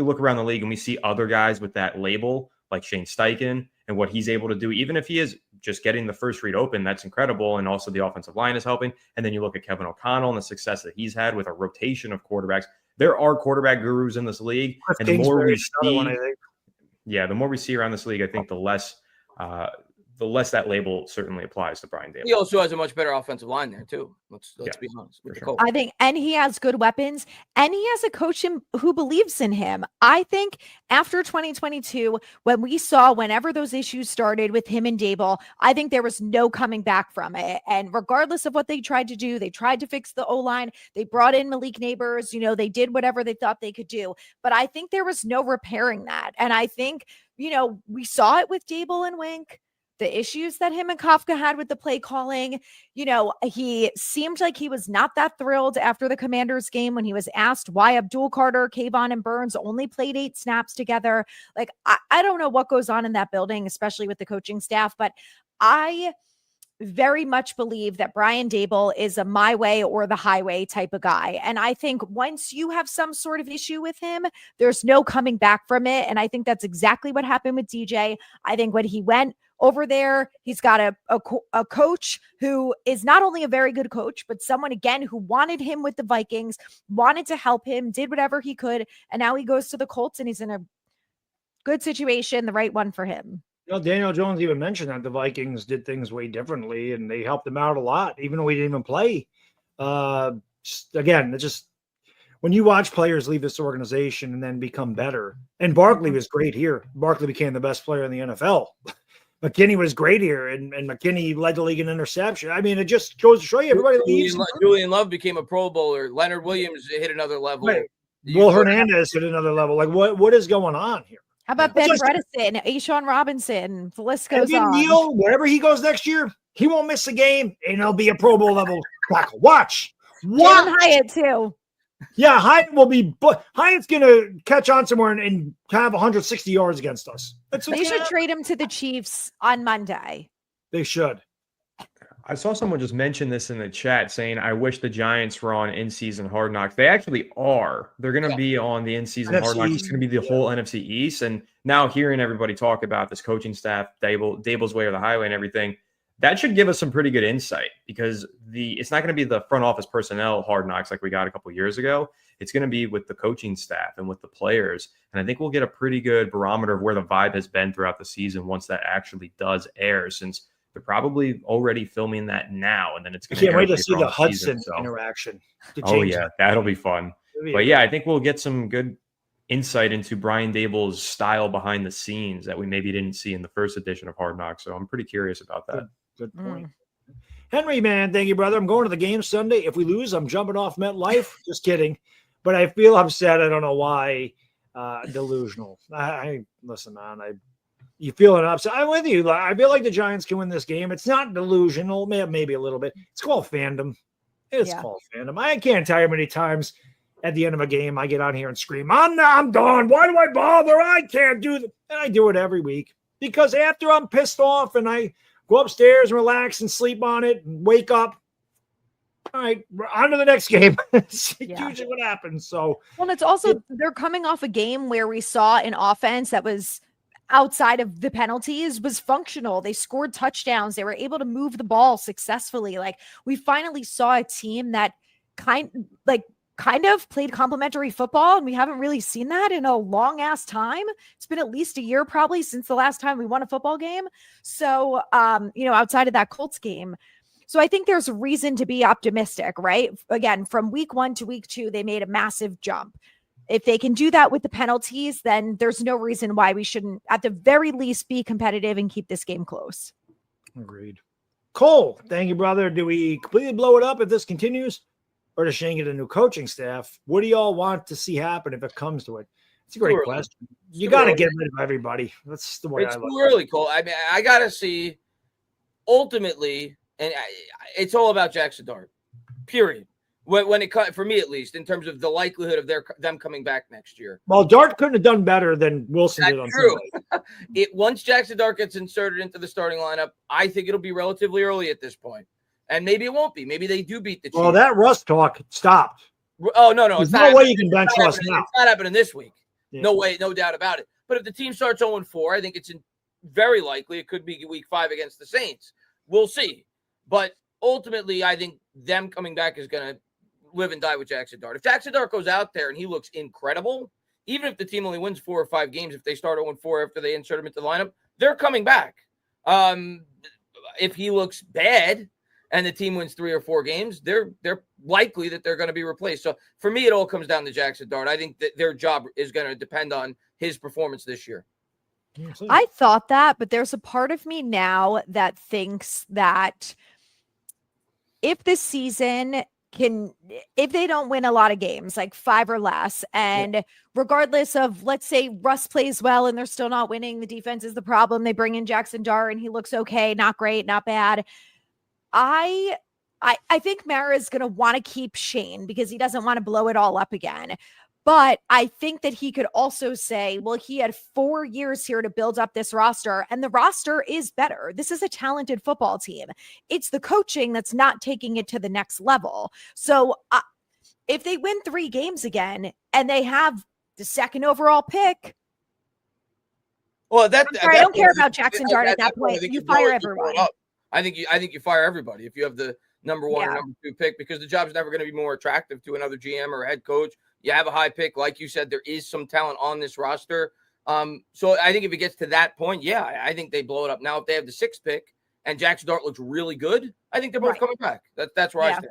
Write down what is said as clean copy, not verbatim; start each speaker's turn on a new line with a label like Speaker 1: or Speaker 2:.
Speaker 1: we look around the league and we see other guys with that label, like Shane Steichen, and what he's able to do, even if he is just getting the first read open, that's incredible. And also the offensive line is helping. And then you look at Kevin O'Connell and the success that he's had with a rotation of quarterbacks. There are quarterback gurus in this league. And the more we see, the more we see around this league, I think the less that label certainly applies to Brian Daboll.
Speaker 2: He also has a much better offensive line there too. Let's be honest.
Speaker 3: Sure. I think, and he has good weapons, and he has a coach who believes in him. I think after 2022, when we saw whenever those issues started with him and Daboll, I think there was no coming back from it. And regardless of what they tried to do, they tried to fix the O-line. They brought in Malik Neighbors. They did whatever they thought they could do. But I think there was no repairing that. And I think, we saw it with Daboll and Wink. The issues that him and Kafka had with the play calling, he seemed like he was not that thrilled after the Commanders game when he was asked why Abdul Carter, Kayvon, and Burns only played 8 snaps together. Like, I don't know what goes on in that building, especially with the coaching staff, but I very much believe that Brian Daboll is a my way or the highway type of guy. And I think once you have some sort of issue with him, there's no coming back from it. And I think that's exactly what happened with DJ. I think when he went over there, he's got a coach who is not only a very good coach, but someone, again, who wanted him with the Vikings, wanted to help him, did whatever he could. And now he goes to the Colts and he's in a good situation, the right one for him.
Speaker 4: Daniel Jones even mentioned that the Vikings did things way differently and they helped him out a lot, even though we didn't even play. Again, it's just when you watch players leave this organization and then become better, and Barkley was great here. Barkley became the best player in the NFL. McKinney was great here, and McKinney led the league in interception. I mean, it just goes to show you everybody leaves.
Speaker 2: Julian Love became a Pro Bowler. Leonard Williams hit another level.
Speaker 4: Right. Will Hernandez hit another level. Like, what is going on here?
Speaker 3: How about Ben Bredesen, Ashawn Robinson? The list goes on.
Speaker 4: Neal, wherever he goes next year, he won't miss a game, and he'll be a Pro Bowl level tackle. Watch.
Speaker 3: Jalen Hyatt, too.
Speaker 4: Yeah, Hyatt will be – Hyatt's going to catch on somewhere and have 160 yards against us.
Speaker 3: They should trade him to the Chiefs on Monday.
Speaker 4: They should.
Speaker 1: I saw someone just mention this in the chat saying, I wish the Giants were on in-season Hard Knocks. They actually are. They're going to be on the in-season Hard Knocks. It's going to be the whole NFC East. And now hearing everybody talk about this coaching staff, Daboll's way or the highway and everything, that should give us some pretty good insight because it's not going to be the front office personnel Hard Knocks like we got a couple years ago. It's going to be with the coaching staff and with the players. And I think we'll get a pretty good barometer of where the vibe has been throughout the season once that actually does air, since they're probably already filming that now. And then it's going to
Speaker 4: can't wait to see the Hudson interaction.
Speaker 1: Oh, yeah, that'll be fun. But yeah, I think we'll get some good insight into Brian Daboll's style behind the scenes that we maybe didn't see in the first edition of Hard Knocks. So I'm pretty curious about that.
Speaker 4: Good point. Henry, man, thank you, brother. I'm going to the game Sunday. If we lose, I'm jumping off MetLife. Just kidding. But I feel upset. I don't know why. Delusional. Listen, man. You feeling upset? I'm with you. I feel like the Giants can win this game. It's not delusional, maybe a little bit. It's called fandom. Called fandom. I can't tell you how many times at the end of a game I get on here and scream, I'm done. Why do I bother? I can't do that. And I do it every week because after I'm pissed off and I go upstairs and relax and sleep on it and wake up, all right, on to the next game. It's usually what happens. So,
Speaker 3: well, it's also they're coming off a game where we saw an offense that was outside of the penalties was functional. They scored touchdowns. They were able to move the ball successfully. Like, we finally saw a team that kind of played complementary football, and we haven't really seen that in a long ass time. It's been at least a year probably since the last time we won a football game. So, outside of that Colts game. So I think there's a reason to be optimistic, right? Again, from week 1 to week 2, they made a massive jump. If they can do that with the penalties, then there's no reason why we shouldn't, at the very least, be competitive and keep this game close.
Speaker 4: Agreed. Cole, thank you, brother. Do we completely blow it up if this continues? Or does Shane get a new coaching staff? What do y'all want to see happen if it comes to it? It's a great question. You got to get rid of everybody. That's the way I look at it. It's too early,
Speaker 2: Cole. I mean, I got to see ultimately, and it's all about Jackson Dart, period. When it for me, at least, in terms of the likelihood of them coming back next year.
Speaker 4: Well, Dart couldn't have done better than Wilson did on
Speaker 2: Sunday. Once Jackson Dart gets inserted into the starting lineup, I think it'll be relatively early at this point. And maybe it won't be. Maybe they do beat the Chiefs.
Speaker 4: Well, that Russ talk stopped.
Speaker 2: Oh, no.
Speaker 4: There's no way you can bench Russ now.
Speaker 2: It's not happening this week.
Speaker 4: Yeah.
Speaker 2: No way, no doubt about it. But if the team starts 0-4, I think it's very likely it could be week 5 against the Saints. We'll see. But ultimately, I think them coming back is going to live and die with Jackson Dart. If Jackson Dart goes out there and he looks incredible, even if the team only wins 4 or 5 games, if they start 0-4 after they insert him into the lineup, they're coming back. If he looks bad and the team wins 3 or 4 games, they're likely that they're going to be replaced. So for me, it all comes down to Jackson Dart. I think that their job is going to depend on his performance this year.
Speaker 3: I thought that, but there's a part of me now that thinks that if this season if they don't win a lot of games, like 5 or less, and regardless of, let's say Russ plays well and they're still not winning, the defense is the problem. They bring in Jackson Dart and he looks okay, not great, not bad. I think Mara is going to want to keep Shane because he doesn't want to blow it all up again. But I think that he could also say, well, he had 4 years here to build up this roster, and the roster is better. This is a talented football team. It's the coaching that's not taking it to the next level. So if they win 3 games again and they have the 2nd overall pick,
Speaker 2: well,
Speaker 3: I don't care about Jackson Dart at that point. You fire everyone.
Speaker 2: I think you fire everybody if you have the number 1 or number 2 pick, because the job's never going to be more attractive to another GM or head coach. You have a high pick. Like you said, there is some talent on this roster. So I think if it gets to that point, I think they blow it up. Now, if they have the 6th pick and Jackson Dart looks really good, I think they're both coming back. That's where I stand.